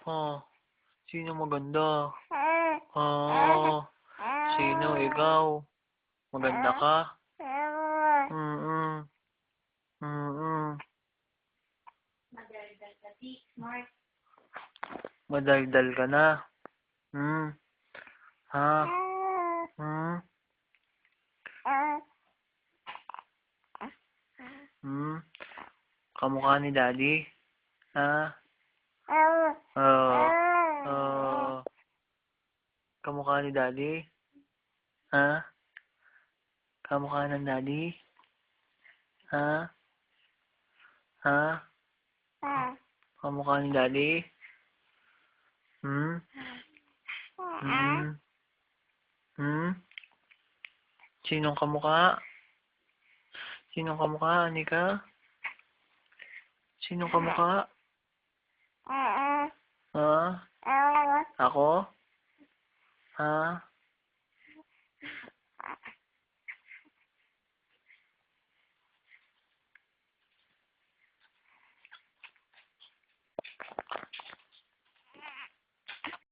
Oh, sino maganda? Oh, sino? Ikaw? Maganda ka? Mm-mm. Mm-mm. Madaldal ka na. Hmm. Ha? Hmm? Hmm? Kamukha ni Daddy? Ha? Oh. Kamukha ni Daddy? Ha? Kamukha ng Daddy? Ha? Ha? Kamukha ni Daddy? Hmm? Hmm? Hmm? Sinong kamukha? Sinong kamukha, Anika? Sinong kamukha? Ha? Ako? Ha?